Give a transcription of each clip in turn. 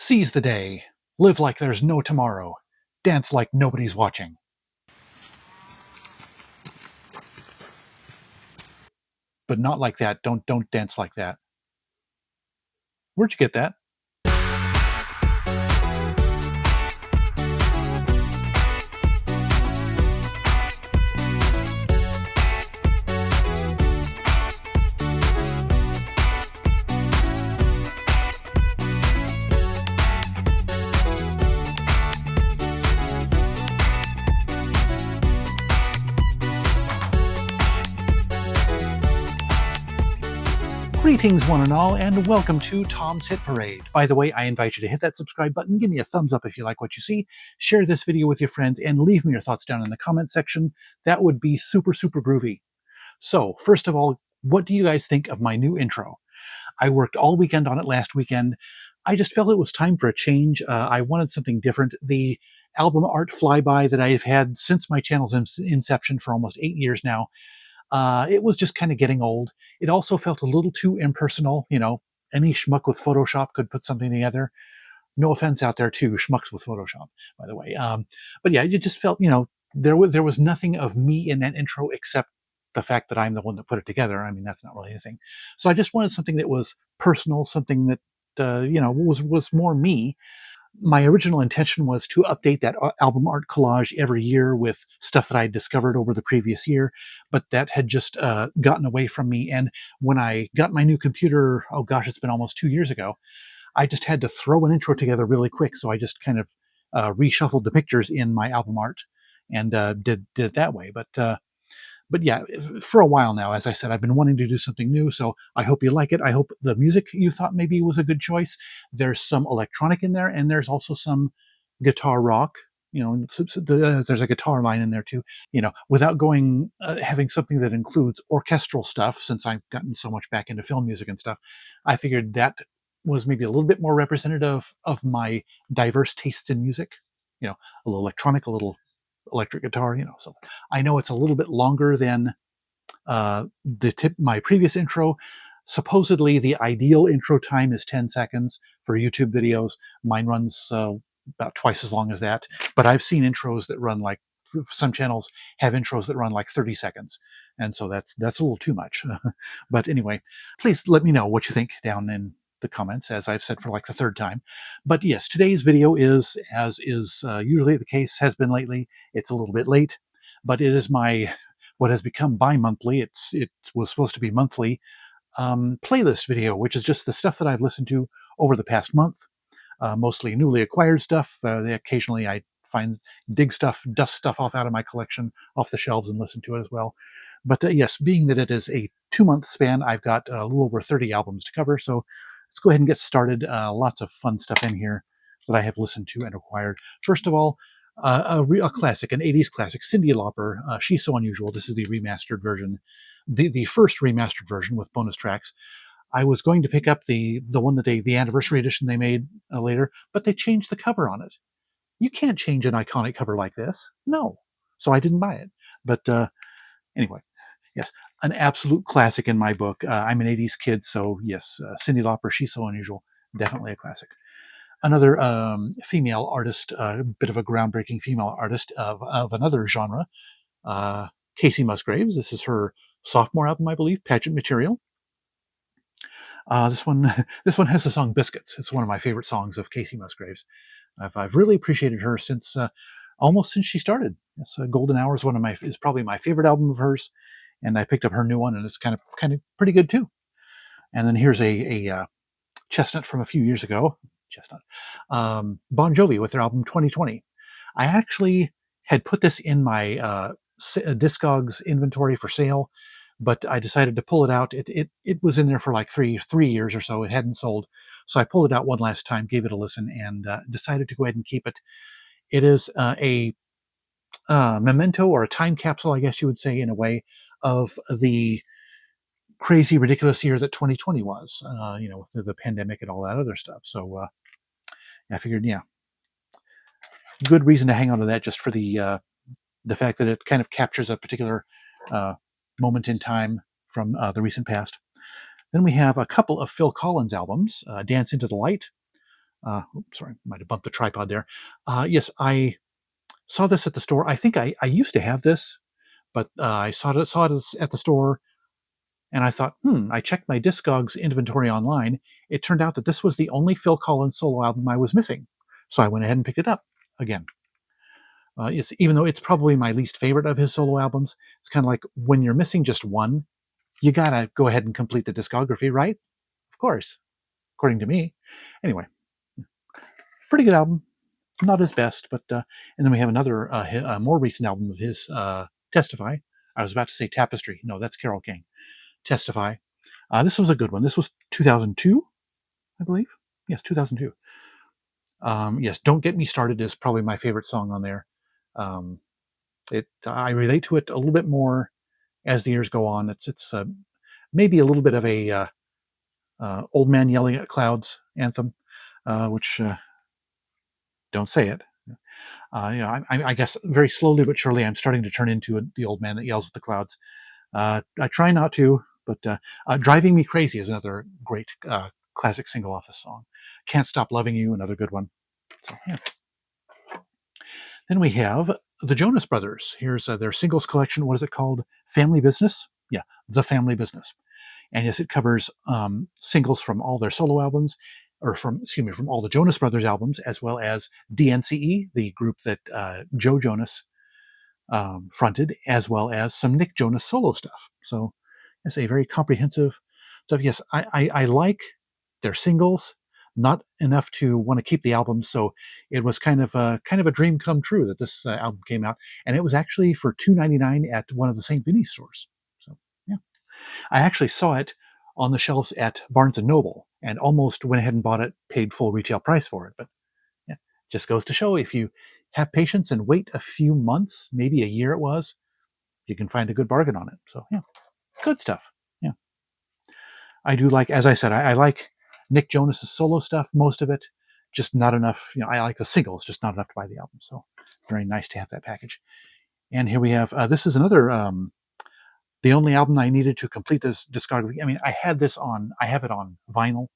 Seize the day. Live like there's no tomorrow. Dance like nobody's watching. But not like that. Don't dance like that. Where'd you get that? Greetings one and all, and welcome to Tom's Hit Parade. By the way, I invite you to hit that subscribe button, give me a thumbs up if you like what you see, share this video with your friends, and leave me your thoughts down in the comment section. That would be super groovy. So, first of all, what do you guys think of my new intro? I worked all weekend on it last weekend. I just felt it was time for a change. I wanted something different. The album art flyby that I've had since my channel's inception for almost 8 years now, it was just kind of getting old. It also felt a little too impersonal. You know, any schmuck with Photoshop could put something together. No offense out there to schmucks with Photoshop, by the way. But yeah, it just felt, there was nothing of me in that intro except the fact that I'm the one that put it together. I mean, that's not really anything. So I just wanted something that was personal, something that was more me. My original intention was to update that album art collage every year with stuff that I had discovered over the previous year, but that had just gotten away from me. And when I got my new computer, oh gosh, it's been almost 2 years ago, I just had to throw an intro together really quick. So I just kind of reshuffled the pictures in my album art and did it that way. But yeah, for a while now, as I said, I've been wanting to do something new, so I hope you like it. I hope the music you thought maybe was a good choice. There's some electronic in there, and there's also some guitar rock. There's a guitar line in there too. Without going having something that includes orchestral stuff, since I've gotten so much back into film music and stuff, I figured that was maybe a little bit more representative of my diverse tastes in music. A little electronic, a little electric guitar. So I know it's a little bit longer than my previous intro. Supposedly the ideal intro time is 10 seconds for YouTube videos. Mine runs about twice as long as that, but I've seen intros that run like, some channels have intros that run like 30 seconds, and so that's a little too much. But anyway, please let me know what you think down in the comments, as I've said for like the third time. But yes, today's video is, as is usually the case, has been lately. It's a little bit late, but it is my what has become bi-monthly. It was supposed to be monthly playlist video, which is just the stuff that I've listened to over the past month, mostly newly acquired stuff. Occasionally I dig stuff, dust stuff off out of my collection, off the shelves, and listen to it as well. But yes, being that it is a 2-month span, I've got a little over 30 albums to cover, so let's go ahead and get started. Lots of fun stuff in here that I have listened to and acquired. First of all, a classic, an 80s classic, Cyndi Lauper, She's So Unusual. This is the remastered version, the first remastered version with bonus tracks. I was going to pick up the one that the anniversary edition they made later, but they changed the cover on it. You can't change an iconic cover like this. No. So I didn't buy it. But anyway, yes, an absolute classic in my book. I'm an 80s kid, so yes, Cyndi Lauper, She's So Unusual, definitely a classic. Another female artist, a bit of a groundbreaking female artist of another genre, Kacey Musgraves. This is her sophomore album, I believe, Pageant Material. This one has the song Biscuits. It's one of my favorite songs of Kacey Musgraves. I've really appreciated her since almost since she started. Yes, Golden Hour is probably my favorite album of hers, and I picked up her new one, and it's kind of pretty good too. And then here's a chestnut from a few years ago. Bon Jovi with their album 2020. I actually had put this in my Discogs inventory for sale, but I decided to pull it out. It was in there for like three years or so. It hadn't sold, so I pulled it out one last time, gave it a listen, and decided to go ahead and keep it. It is a memento, or a time capsule, I guess you would say, in a way, of the crazy, ridiculous year that 2020 was, with the pandemic and all that other stuff. So I figured, yeah, good reason to hang on to that, just for the fact that it kind of captures a particular moment in time from the recent past. Then we have a couple of Phil Collins albums, Dance into the Light, Oops, sorry, might have bumped the tripod there. Yes, I saw this at the store. I think I used to have this, but I saw it at the store, and I thought, I checked my Discogs inventory online. It turned out that this was the only Phil Collins solo album I was missing, so I went ahead and picked it up again. It's even though it's probably my least favorite of his solo albums. It's kind of like when you're missing just one, you gotta go ahead and complete the discography, right? Of course, according to me. Anyway, pretty good album. Not his best, but and then we have another more recent album of his, Testify. I was about to say Tapestry. No, that's Carole King. Testify. This was a good one. This was 2002, I believe. Yes, 2002. Yes, Don't Get Me Started is probably my favorite song on there. I relate to it a little bit more as the years go on. It's maybe a little bit of a old man yelling at clouds anthem, which don't say it. I guess very slowly but surely I'm starting to turn into the old man that yells at the clouds. I try not to, but Driving Me Crazy is another great classic single off this song. Can't Stop Loving You, another good one. So, yeah. Then we have the Jonas Brothers. Here's their singles collection. What is it called? Family Business? Yeah, The Family Business. And yes, it covers singles from all their solo albums, or from all the Jonas Brothers albums, as well as DNCE, the group that Joe Jonas fronted, as well as some Nick Jonas solo stuff. So it's a very comprehensive stuff. Yes, I like their singles, not enough to want to keep the album. So it was kind of a dream come true that this album came out, and it was actually for $2.99 at one of the St. Vinny's stores. So yeah, I actually saw it on the shelves at Barnes and Noble, and almost went ahead and bought it, paid full retail price for it. But yeah, just goes to show if you have patience and wait a few months, maybe a year it was, you can find a good bargain on it. So yeah, good stuff. Yeah, I do like, as I said, I like Nick Jonas's solo stuff, most of it, just not enough. I like the singles, just not enough to buy the album. So very nice to have that package. And here we have this is another the only album I needed to complete this discography. I mean, I have it on vinyl,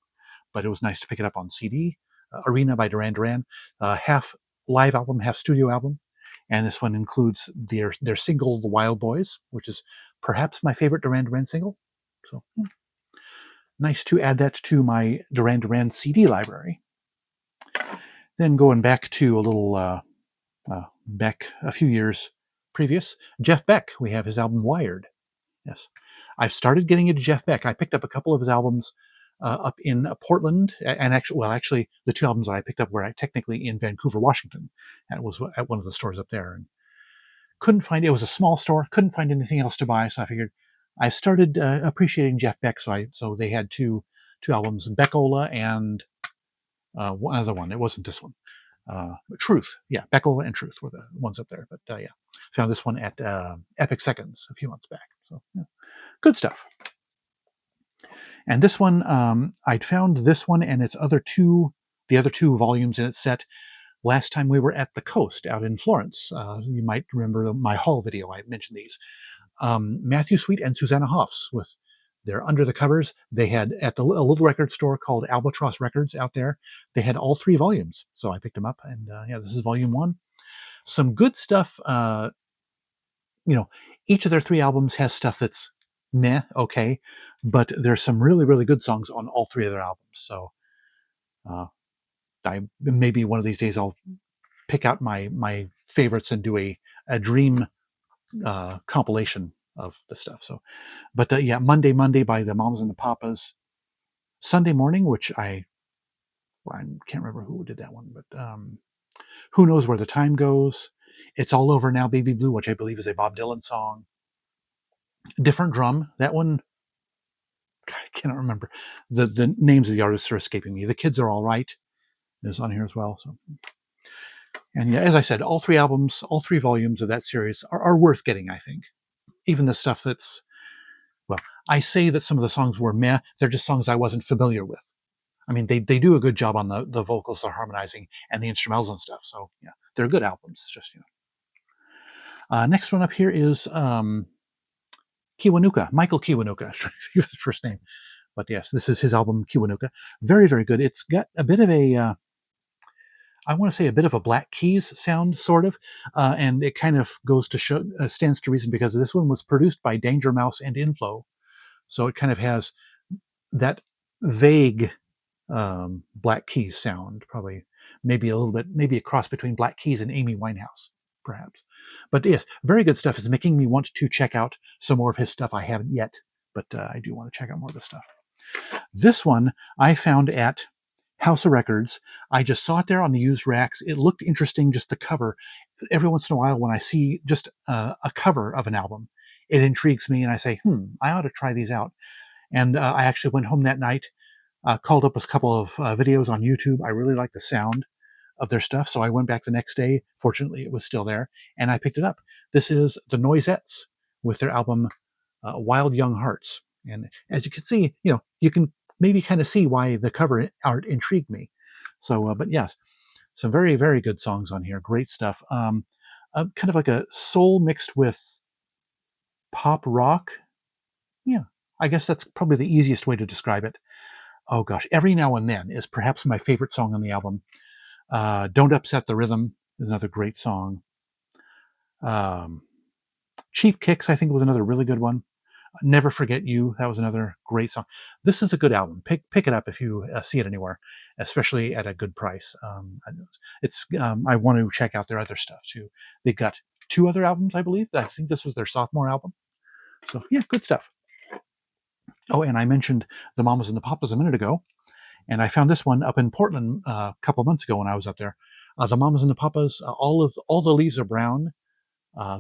but it was nice to pick it up on CD. Arena by Duran Duran, half live album, half studio album, and this one includes their single "The Wild Boys," which is perhaps my favorite Duran Duran single. So nice to add that to my Duran Duran CD library. Then going back to a little back a few years previous, Jeff Beck. We have his album Wired. Yes, I've started getting into Jeff Beck. I picked up a couple of his albums up in Portland, and actually, the two albums that I picked up were technically in Vancouver, Washington. That was at one of the stores up there, and couldn't find. It was a small store, couldn't find anything else to buy, so I figured I started appreciating Jeff Beck. So they had two albums, Beckola and one other one. It wasn't this one. Truth, yeah, Beckola and Truth were the ones up there. But yeah, found this one at Epic Seconds a few months back. So yeah, good stuff. And this one, I'd found this one and the other two volumes in its set last time we were at the coast out in Florence. You might remember my haul video. I mentioned these. Matthew Sweet and Susanna Hoffs with their Under the Covers. They had at a little record store called Albatross Records out there. They had all three volumes. So I picked them up, and yeah, this is volume one. Some good stuff. Each of their three albums has stuff that's meh, okay, but there's some really, really good songs on all three of their albums. So I maybe one of these days I'll pick out my favorites and do a dream compilation of the stuff. So, but yeah, Monday by the Mamas and the Papas, Sunday Morning, which I can't remember who did that one, but Who Knows Where the Time Goes, It's All Over Now, Baby Blue, which I believe is a Bob Dylan song. Different Drum, that one, I cannot remember. The names of the artists are escaping me. The Kids Are All Right is on here as well. So, and yeah, as I said, all three volumes of that series are worth getting, I think. Even the stuff that's, well, I say that some of the songs were meh, they're just songs I wasn't familiar with. I mean, they do a good job on the vocals, the harmonizing, and the instrumentals and stuff. So yeah, they're good albums. Just next one up here is Kiwanuka, Michael Kiwanuka. His first name, but yes, this is his album Kiwanuka. Very, very good. It's got a bit of a I want to say a bit of a Black Keys sound, sort of, and it kind of goes to show, stands to reason because this one was produced by Danger Mouse and Inflow, so it kind of has that vague Black Keys sound, probably maybe a little bit, maybe a cross between Black Keys and Amy Winehouse, perhaps. But yes, very good stuff. It's making me want to check out some more of his stuff. I haven't yet, but I do want to check out more of this stuff. This one I found at House of Records. I just saw it there on the used racks. It looked interesting, just the cover. Every once in a while, when I see just a cover of an album, it intrigues me, and I say, I ought to try these out. And I actually went home that night, called up a couple of videos on YouTube. I really like the sound of their stuff, so I went back the next day. Fortunately, it was still there, and I picked it up. This is the Noisettes with their album Wild Young Hearts. And as you can see, you can maybe kind of see why the cover art intrigued me. So, but yes, some very, very good songs on here. Great stuff. Kind of like a soul mixed with pop rock. Yeah, I guess that's probably the easiest way to describe it. Oh gosh, Every Now and Then is perhaps my favorite song on the album. Don't Upset the Rhythm is another great song. Um, Cheap Kicks, I think, was another really good one. Never Forget You, that was another great song. This is a good album. Pick it up if you see it anywhere, especially at a good price. I want to check out their other stuff too. They've got 2 other albums, I believe. I think this was their sophomore album. So yeah, good stuff. Oh, and I mentioned the Mamas and the Papas a minute ago, and I found this one up in Portland a couple months ago when I was up there. The Mamas and the Papas, all the leaves are brown.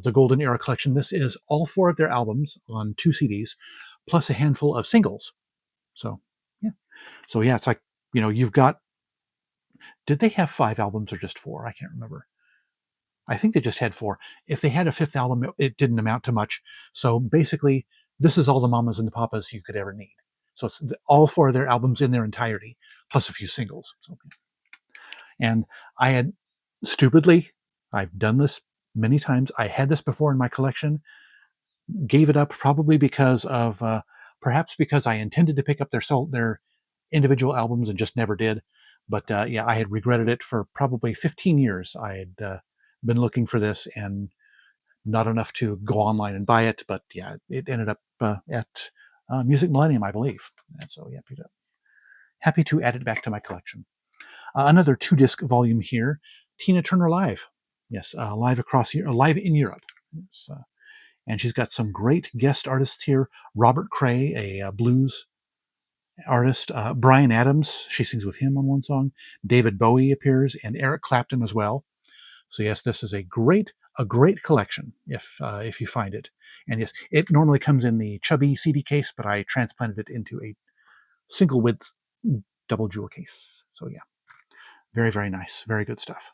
The Golden Era collection. This is all 4 of their albums on 2 CDs, plus a handful of singles. So yeah, it's like, you've got. Did they have 5 albums or just 4? I can't remember. I think they just had 4. If they had a 5th album, it didn't amount to much. So basically, this is all the Mamas and the Papas you could ever need. So it's all 4 of their albums in their entirety, plus a few singles. So, and I had stupidly, I've done this many times. I had this before in my collection. Gave it up probably because of perhaps because I intended to pick up their individual albums and just never did. But yeah, I had regretted it for probably 15 years. I had been looking for this and not enough to go online and buy it. But yeah, it ended up at Music Millennium, I believe. And so yeah, picked it up. Happy to add it back to my collection. Another 2-disc volume here, Tina Turner Live. Yes, live in Europe. Yes, and she's got some great guest artists here. Robert Cray, a blues artist. Bryan Adams, she sings with him on one song. David Bowie appears, and Eric Clapton as well. So yes, this is a great collection if you find it. And yes, it normally comes in the chubby CD case, but I transplanted it into a single width double jewel case. So yeah, very, very nice, very good stuff.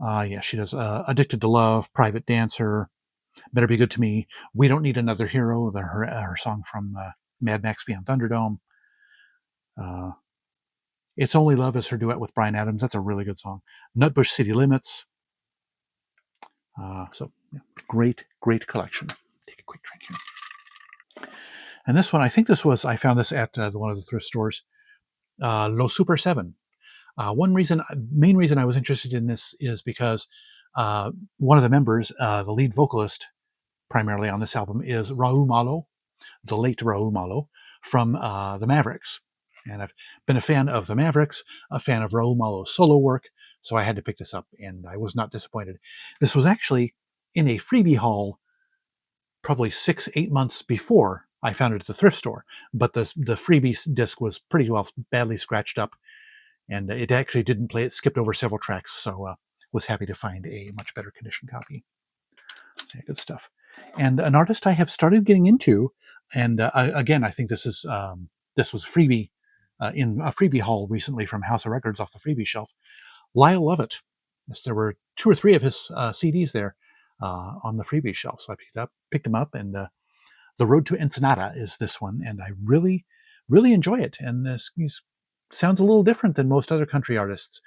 Yeah, she does Addicted to Love, Private Dancer, Better Be Good to Me, We Don't Need Another Hero, her song from Mad Max Beyond Thunderdome. Uh, It's Only Love is her duet with Bryan Adams. That's a really good song. Nutbush City Limits. So yeah, great collection. Take a quick drink here. And this one, I found this at one of the thrift stores. Lo Super 7. Main reason I was interested in this is because one of the members, the lead vocalist, primarily on this album, is Raul Malo, the late Raul Malo from the Mavericks. And I've been a fan of the Mavericks, a fan of Raul Malo's solo work, so I had to pick this up, and I was not disappointed. This was actually in a freebie haul probably 6-8 months before I found it at the thrift store, but the freebie disc was pretty well badly scratched up, and it actually didn't play. It skipped over several tracks, so was happy to find a much better condition copy. Yeah, good stuff. And an artist I have started getting into, and again, I think this was freebie in a freebie haul recently from House of Records off the freebie shelf. Lyle Lovett. Yes, there were 2 or 3 of his CDs there on the freebie shelf, so I picked them up, and The Road to Ensenada is this one, and I really, really enjoy it. And this sounds a little different than most other country artists.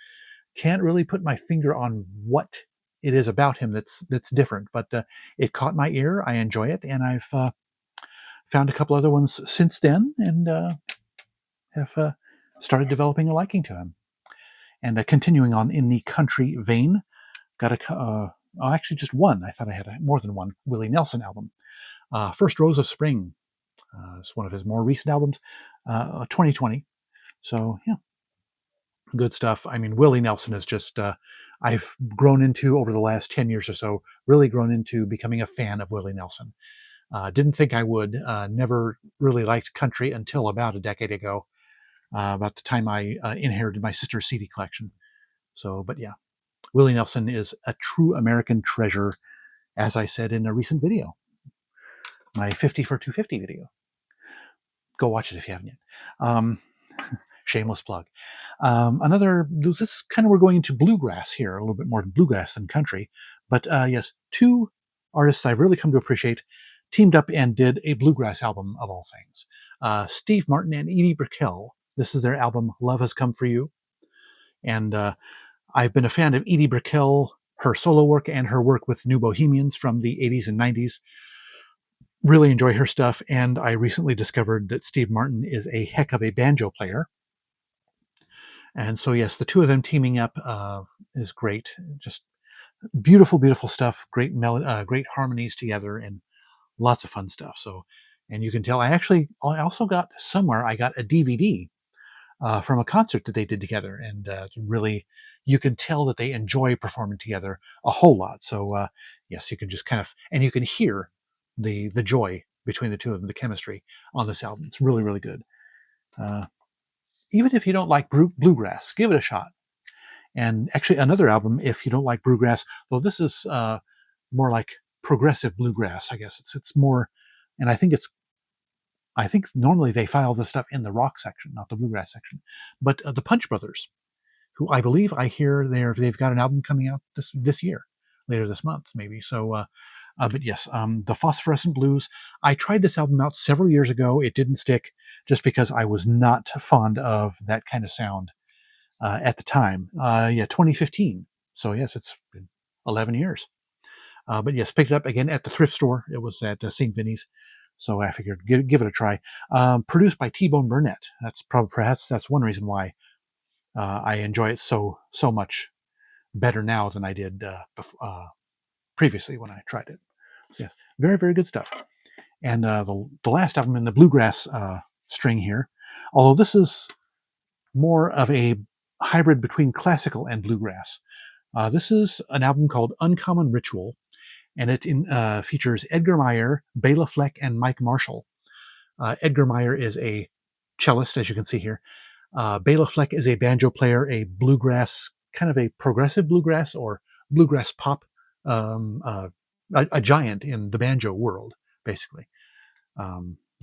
Can't really put my finger on what it is about him that's different, but it caught my ear. I enjoy it, and I've found a couple other ones since then, and have started developing a liking to him. And continuing on in the country vein, got actually just one. I thought I had more than one Willie Nelson album. First Rose of Spring. It's one of his more recent albums, 2020. So yeah, good stuff. I mean, Willie Nelson is just, I've grown into, over the last 10 years or so, really grown into becoming a fan of Willie Nelson. Didn't think I would. Never really liked country until about a decade ago, about the time I inherited my sister's CD collection. So, but yeah, Willie Nelson is a true American treasure, as I said in a recent video, my 50 for 250 video. Go watch it if you haven't yet. Shameless plug. This is kind of, we're going into bluegrass here, a little bit more bluegrass than country. But yes, two artists I've really come to appreciate teamed up and did a bluegrass album of all things. Steve Martin and Edie Brickell. This is their album, Love Has Come For You. And I've been a fan of Edie Brickell, her solo work, and her work with New Bohemians from the 80s and 90s. Really enjoy her stuff. And I recently discovered that Steve Martin is a heck of a banjo player. And so, yes, the two of them teaming up is great. Just beautiful, beautiful stuff. Great great harmonies together, and lots of fun stuff. So, and you can tell I also got somewhere. I got a DVD from a concert that they did together, and really, you can tell that they enjoy performing together a whole lot. So, yes, you can just and you can hear the joy between the two of them, the chemistry on this album. It's really, really good. Even if you don't like bluegrass, give it a shot. And actually, another album, if you don't like bluegrass, though this is more like progressive bluegrass, I guess it's more. And I think normally they file this stuff in the rock section, not the bluegrass section. But the Punch Brothers, who I believe I hear they've got an album coming out this year, later this month maybe. So, but yes, the Phosphorescent Blues. I tried this album out several years ago. It didn't stick, just because I was not fond of that kind of sound at the time. 2015. So yes, it's been 11 years. But yes, picked it up again at the thrift store. It was at St. Vinny's. So I figured give it a try. Produced by T-Bone Burnett. Perhaps that's one reason why I enjoy it so much better now than I did previously when I tried it. So, yeah, very, very good stuff. And the last album in the bluegrass string here, although this is more of a hybrid between classical and bluegrass. This is an album called Uncommon Ritual, and it features Edgar Meyer, Bela Fleck, and Mike Marshall. Edgar Meyer is a cellist, as you can see here. Bela Fleck is a banjo player, a bluegrass, kind of a progressive bluegrass or bluegrass pop, a giant in the banjo world, basically.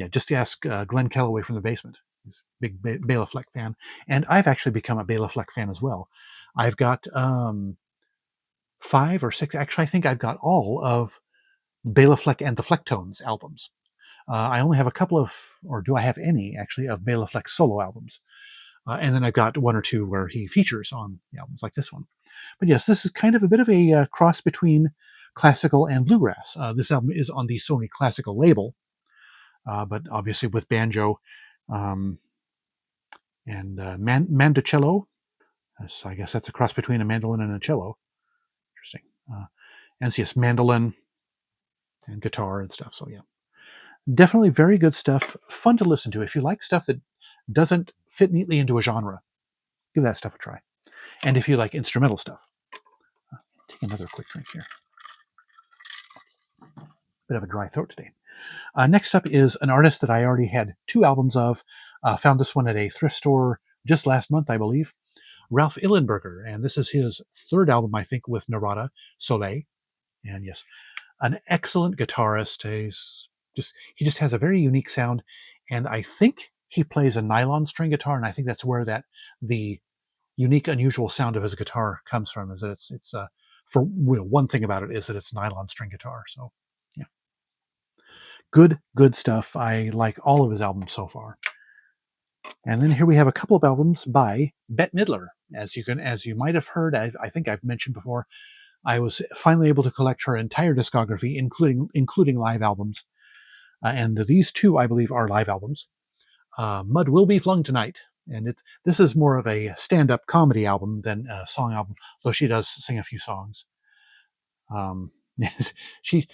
Just ask Glenn Calloway from the Basement. He's a big Bela Fleck fan. And I've actually become a Bela Fleck fan as well. I've got 5 or 6, actually I think I've got all of Bela Fleck and the Flecktones albums. I only have a couple of, or do I have any actually, of Bela Fleck's solo albums. And then I've got 1 or 2 where he features on the albums, like this one. But yes, this is kind of a bit of a cross between classical and bluegrass. This album is on the Sony Classical label, but obviously with banjo and mandocello. So I guess that's a cross between a mandolin and a cello. Interesting. And so yes, mandolin and guitar and stuff. So yeah, definitely very good stuff. Fun to listen to. If you like stuff that doesn't fit neatly into a genre, give that stuff a try. And if you like instrumental stuff, take another quick drink here. Bit of a dry throat today. Next up is an artist that I already had 2 albums of. Found this one at a thrift store just last month, I believe. Ralph Illenberger, and this is his 3rd album, I think, with Narada Soleil. And yes, an excellent guitarist. He just has a very unique sound, and I think he plays a nylon string guitar, and I think that's where the unique, unusual sound of his guitar comes from. Is that it's for one thing about it is that it's nylon string guitar. So yeah, good stuff. I like all of his albums so far. And then here we have a couple of albums by Bette Midler. As you might have heard, I think I've mentioned before, I was finally able to collect her entire discography, including live albums. And these 2, I believe, are live albums. Mud Will Be Flung Tonight And this is more of a stand-up comedy album than a song album, though she does sing a few songs.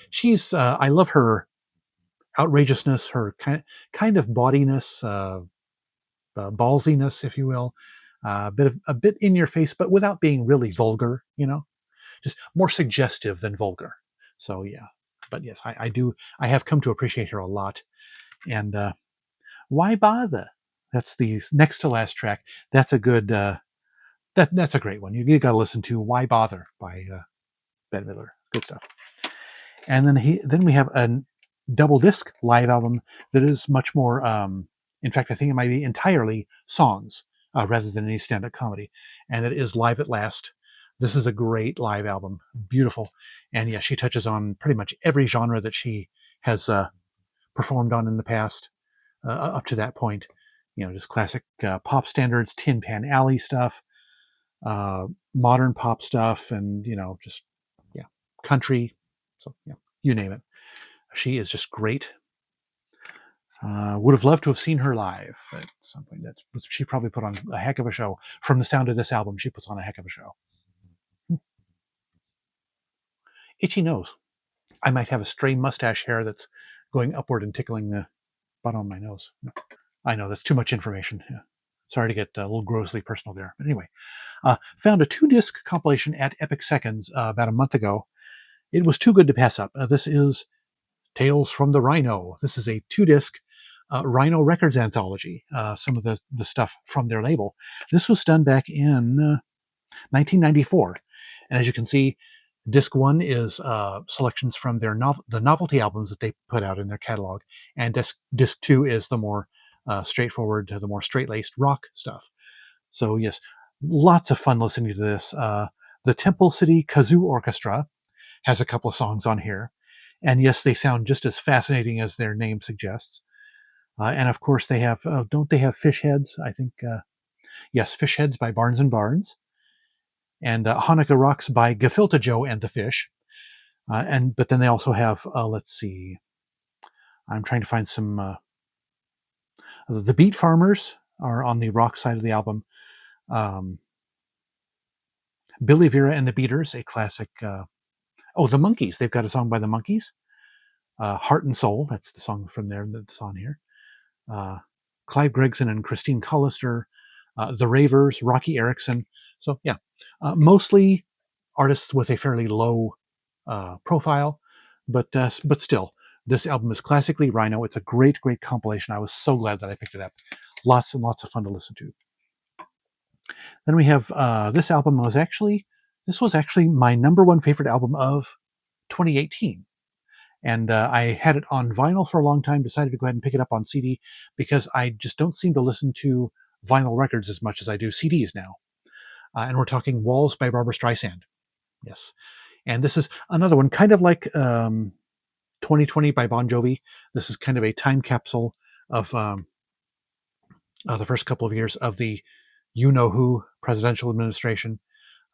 She's I love her outrageousness, her kind of bawdiness, ballsiness, if you will, a bit in your face, but without being really vulgar. Just more suggestive than vulgar. So yeah, but yes, I do. I have come to appreciate her a lot. And why bother? That's the next to last track. That's a good. That's a great one. You got to listen to "Why Bother" by Bette Midler. Good stuff. And then we have a double disc live album that is much more. In fact, I think it might be entirely songs rather than any stand-up comedy, and it is Live at Last. This is a great live album, beautiful, and yeah, she touches on pretty much every genre that she has performed on in the past up to that point. Just classic pop standards, Tin Pan Alley stuff, modern pop stuff, and just yeah, country. So yeah, you name it. She is just great. Would have loved to have seen her live at some point. She probably put on a heck of a show. From the sound of this album, she puts on a heck of a show. Itchy nose. I might have a stray mustache hair that's going upward and tickling the bottom of my nose. I know that's too much information. Yeah. Sorry to get a little grossly personal there. But anyway, found a 2-disc compilation at Epic Seconds about a month ago. It was too good to pass up. This is Tales from the Rhino. This is a 2-disc Rhino Records anthology. Some of the stuff from their label. This was done back in 1994, and as you can see, disc 1 is selections from their the novelty albums that they put out in their catalog, and disc 2 is the more straightforward, the more straight-laced rock stuff. So yes, lots of fun listening to this. The Temple City Kazoo Orchestra has a couple of songs on here, and yes, they sound just as fascinating as their name suggests. And of course, they have don't they have Fish Heads? I think yes, Fish Heads by Barnes and Barnes, and Hanukkah Rocks by Gefilte Joe and the Fish. But then they also have let's see, I'm trying to find some. The Beat Farmers are on the rock side of the album. Billy Vera and the Beaters, a classic. The Monkees. They've got a song by the Monkees. Heart and Soul. That's the song from there that's on here. Clive Gregson and Christine Collister. The Ravers, Rocky Erickson. So yeah, mostly artists with a fairly low profile, but still, this album is classically Rhino. It's a great compilation. I was so glad that I picked it up. Lots and lots of fun to listen to. Then we have this album was actually my number one favorite album of 2018. And I had it on vinyl for a long time, decided to go ahead and pick it up on CD because I just don't seem to listen to vinyl records as much as I do CDs now. And we're talking Walls by Barbra Streisand. Yes. And this is another one, kind of like 2020 by Bon Jovi. This is kind of a time capsule of the first couple of years of the you-know-who presidential administration.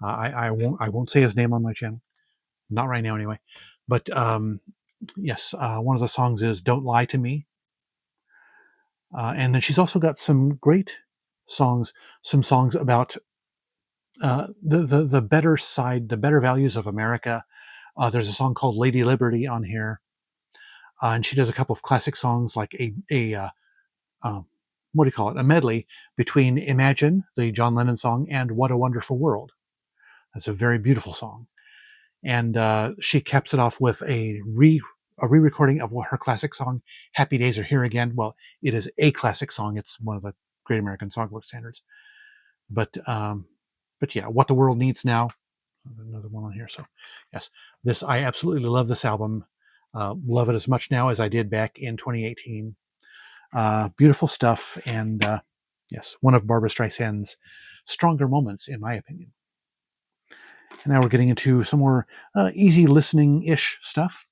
I won't say his name on my channel. Not right now anyway. But yes, one of the songs is "Don't Lie to Me," and then she's also got some great songs. Some songs about the better side, the better values of America. There's a song called "Lady Liberty" on here, and she does a couple of classic songs, like what do you call it? A medley between "Imagine," the John Lennon song, and "What a Wonderful World." That's a very beautiful song. And she caps it off with a re-recording of her classic song "Happy Days Are Here Again." Well, it is a classic song. It's one of the Great American Songbook standards. But yeah, "What the World Needs Now," another one on here. So yes, I absolutely love this album. Love it as much now as I did back in 2018. Beautiful stuff, and yes, one of Barbra Streisand's stronger moments, in my opinion. And now we're getting into some more easy listening-ish stuff.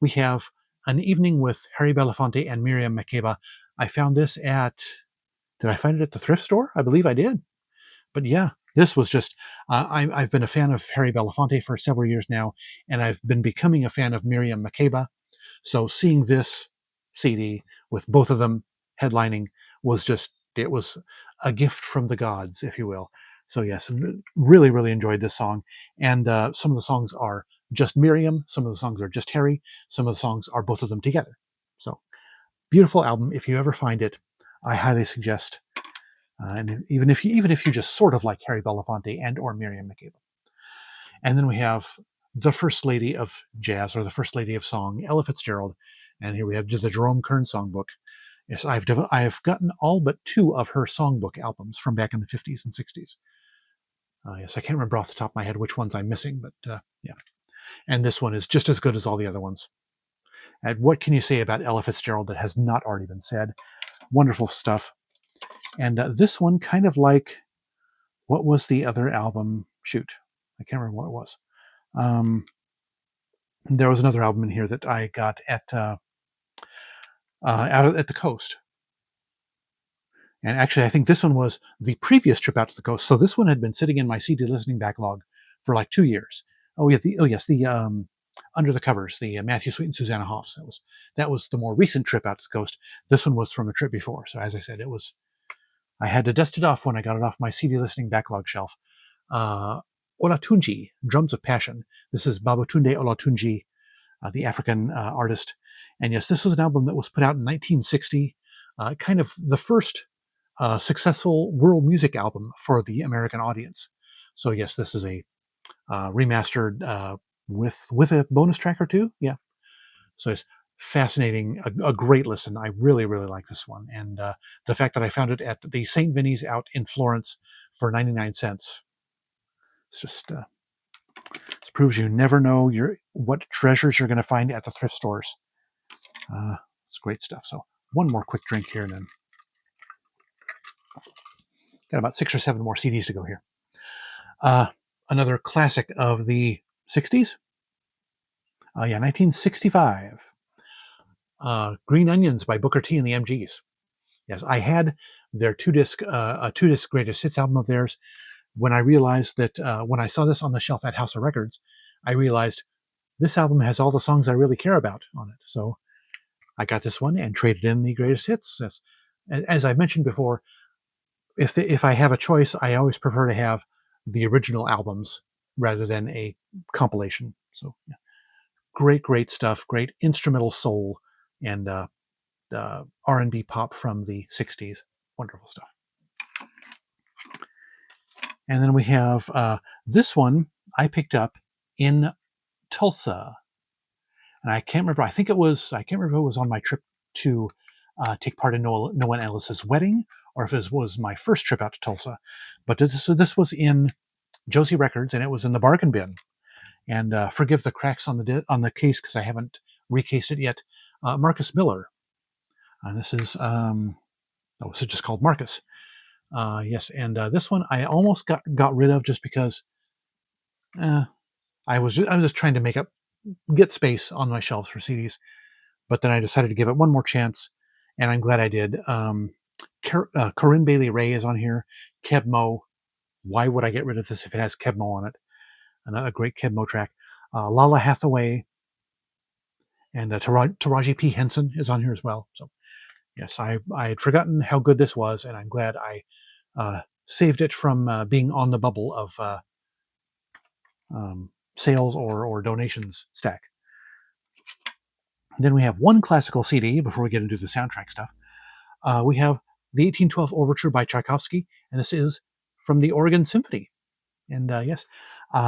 We have An Evening with Harry Belafonte and Miriam Makeba. I found this did I find it at the thrift store? I believe I did. But yeah, this was just, I've been a fan of Harry Belafonte for several years now, and I've been becoming a fan of Miriam Makeba. So seeing this CD with both of them headlining was just, it was a gift from the gods, if you will. So yes, really, really enjoyed this song. And some of the songs are just Miriam. Some of the songs are just Harry. Some of the songs are both of them together. So beautiful album. If you ever find it, I highly suggest. And even if you just sort of like Harry Belafonte and or Miriam Makeba. And then we have the First Lady of Jazz, or the First Lady of Song, Ella Fitzgerald. And here we have just the Jerome Kern songbook. Yes, I've gotten all but 2 of her songbook albums from back in the 50s and 60s. Yes, I can't remember off the top of my head which ones I'm missing, but yeah. And this one is just as good as all the other ones. And what can you say about Ella Fitzgerald that has not already been said? Wonderful stuff. And this one, kind of like, what was the other album? Shoot, I can't remember what it was. There was another album in here that I got out at the coast. And actually, I think this one was the previous trip out to the coast. So this one had been sitting in my CD listening backlog for like 2 years. Oh yeah, the Under the Covers, the Matthew Sweet and Susanna Hoffs. That was the more recent trip out to the coast. This one was from a trip before. So as I said, I had to dust it off when I got it off my CD listening backlog shelf. Olatunji, Drums of Passion. This is Babatunde Olatunji, the African artist. And yes, this was an album that was put out in 1960, kind of the first successful world music album for the American audience. So yes, this is a remastered with a bonus track or 2. Yeah, so it's fascinating, a great listen. I really, really like this one, and the fact that I found it at the St. Vinny's out in Florence for 99 cents. It's just this proves you never know what treasures you're going to find at the thrift stores. It's great stuff. So one more quick drink here, and then got about 6 or 7 more CDs to go here. Another classic of the 60s. 1965. Green Onions by Booker T and the MGs. Yes, I had their two-disc greatest hits album of theirs. When I realized that, when I saw this on the shelf at House of Records, I realized this album has all the songs I really care about on it. So I got this one and traded in the greatest hits. As I mentioned before, if I have a choice, I always prefer to have the original albums rather than a compilation. So yeah. Great stuff. Great instrumental soul and R&B pop from the 60s. Wonderful stuff. And then we have this one I picked up in Tulsa. And I can't remember. I can't remember if it was on my trip to take part in Noah and Alyss's wedding, or if it was my first trip out to Tulsa. But this was in Josie Records, and it was in the bargain bin. And forgive the cracks on the case because I haven't recased it yet. Marcus Miller. And this is it's just called Marcus. Yes, and this one I almost got rid of just because I was just trying to get space on my shelves for CDs, but then I decided to give it one more chance, and I'm glad I did. Corinne Bailey Rae is on here. Keb Mo. Why would I get rid of this if it has Keb Mo on it? A great Keb Mo track. Lala Hathaway and Taraji P. Henson is on here as well. So yes, I had forgotten how good this was, and I'm glad I saved it from being on the bubble of sales or donations stack. Then we have one classical CD before we get into the soundtrack stuff. We have the 1812 Overture by Tchaikovsky, and this is from the Oregon Symphony. And yes,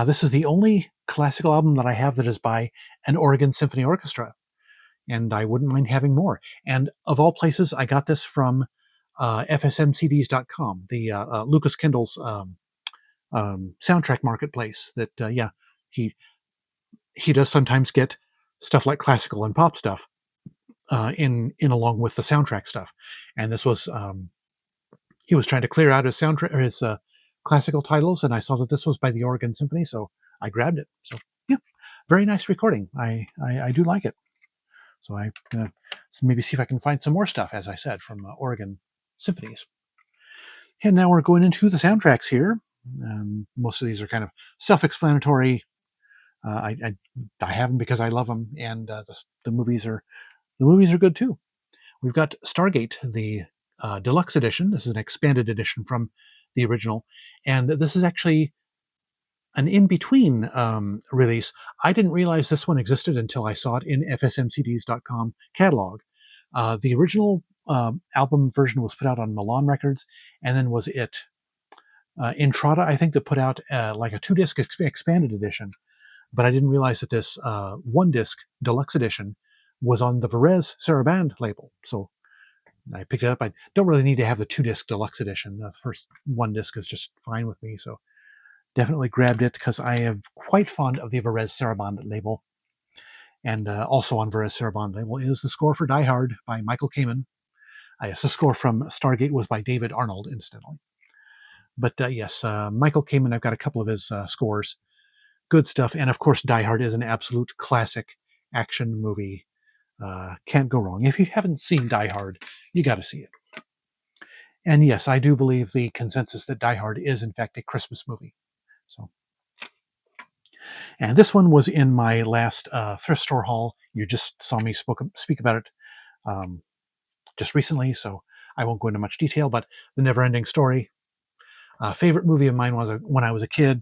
this is the only classical album that I have that is by an Oregon Symphony Orchestra, and I wouldn't mind having more. And of all places, I got this from fsmcds.com, the Lucas Kendall's soundtrack marketplace. That he does sometimes get stuff like classical and pop stuff in along with the soundtrack stuff. And this was he was trying to clear out his soundtrack or his classical titles, and I saw that this was by the Oregon Symphony, so I grabbed it. So yeah, very nice recording. I do like it. So I maybe see if I can find some more stuff, as I said, from Oregon Symphonies. And now we're going into the soundtracks here. Most of these are kind of self-explanatory. I have them because I love them, and the movies are good too. We've got Stargate, the deluxe edition. This is an expanded edition from the original, and this is actually an in-between release. I didn't realize this one existed until I saw it in fsmcds.com catalog. The original album version was put out on Milan Records, and then was it Intrada, I think, that put out like a 2-disc expanded edition. But I didn't realize that this 1-disc deluxe edition was on the Varese Sarabande label. So I picked it up. I don't really need to have the 2-disc deluxe edition. The first 1-disc is just fine with me. So definitely grabbed it because I am quite fond of the Varese Sarabande label. And also on Varese Sarabande label is the score for Die Hard by Michael Kamen. Yes, the score from Stargate was by David Arnold, incidentally. But yes, Michael Kamen, I've got a couple of his scores. Good stuff. And of course, Die Hard is an absolute classic action movie. Can't go wrong. If you haven't seen Die Hard, you got to see it. And yes, I do believe the consensus that Die Hard is, in fact, a Christmas movie. So, and this one was in my last thrift store haul. You just saw me speak about it just recently, so I won't go into much detail, but The Never-Ending Story. Favorite movie of mine was when I was a kid,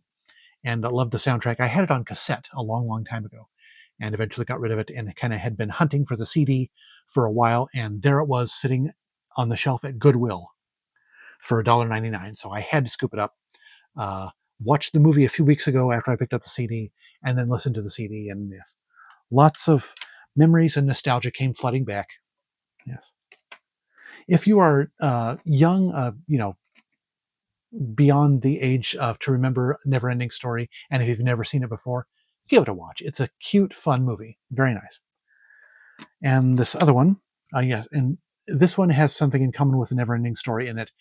and I loved the soundtrack. I had it on cassette a long, long time ago, and eventually got rid of it, and kind of had been hunting for the CD for a while, and there it was sitting on the shelf at Goodwill for $1.99. So I had to scoop it up. Watched the movie a few weeks ago after I picked up the CD, and then listened to the CD, and yes, lots of memories and nostalgia came flooding back. Yes. If you are young, beyond the age of to remember Never-Ending Story, and if you've never seen it before, give it a watch. It's a cute, fun movie. Very nice. And this other one, yes, and this one has something in common with the Never-Ending Story in that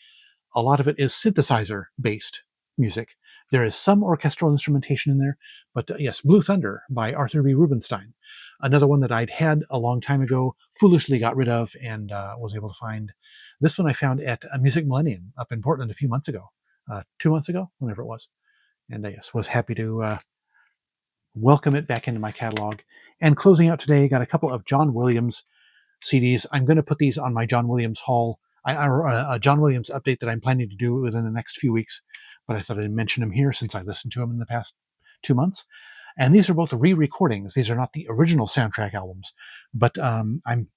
a lot of it is synthesizer-based music. There is some orchestral instrumentation in there, but yes, Blue Thunder by Arthur B. Rubinstein. Another one that I'd had a long time ago, foolishly got rid of, and was able to find. This one I found at Music Millennium up in Portland a few months ago, 2 months ago, whenever it was. And yes, was happy to welcome it back into my catalog. And closing out today, got a couple of John Williams CDs. I'm going to put these on my John Williams haul, a John Williams update that I'm planning to do within the next few weeks, but I thought I'd mention them here since I listened to them in the past 2 months. And these are both re-recordings. These are not the original soundtrack albums, but I'm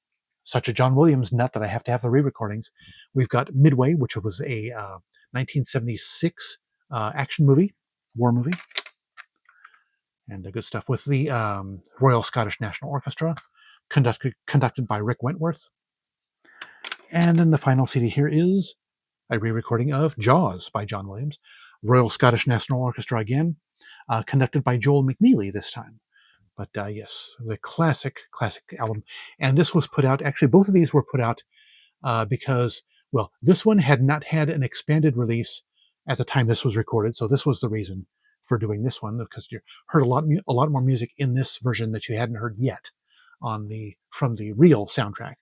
such a John Williams nut that I have to have the re-recordings. We've got Midway, which was a 1976 action movie, war movie, and good stuff with the Royal Scottish National Orchestra, conducted by Rick Wentworth. And then the final CD here is a re-recording of Jaws by John Williams, Royal Scottish National Orchestra again, conducted by Joel McNeely this time. But yes, the classic album. And this was put out, actually both of these were put out because, well, this one had not had an expanded release at the time this was recorded, so this was the reason for doing this one, because you heard a lot more music in this version that you hadn't heard yet from the real soundtrack.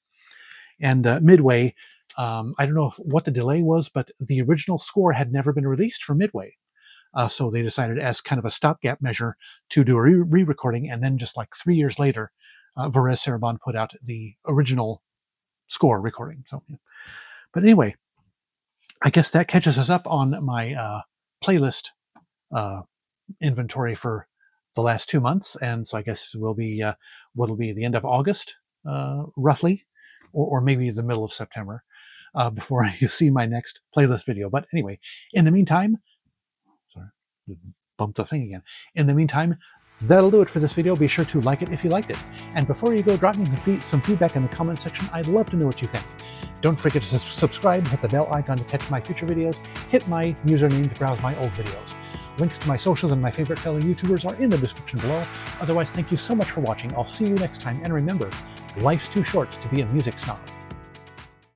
And Midway, I don't know what the delay was, but the original score had never been released for Midway. So they decided, as kind of a stopgap measure, to do a re-recording, and then just like 3 years later, Varese Sarabande put out the original score recording. So, yeah. But anyway, I guess that catches us up on my playlist inventory for the last 2 months, and so I guess we'll be what'll be the end of August, roughly, or maybe the middle of September, before you see my next playlist video. But anyway, in the meantime, sorry, bumped the thing again. In the meantime, that'll do it for this video. Be sure to like it if you liked it. And before you go, drop me some feedback in the comment section. I'd love to know what you think. Don't forget to subscribe, hit the bell icon to catch my future videos, hit my username to browse my old videos. Links to my socials and my favorite fellow YouTubers are in the description below. Otherwise, thank you so much for watching. I'll see you next time. And remember, life's too short to be a music snob.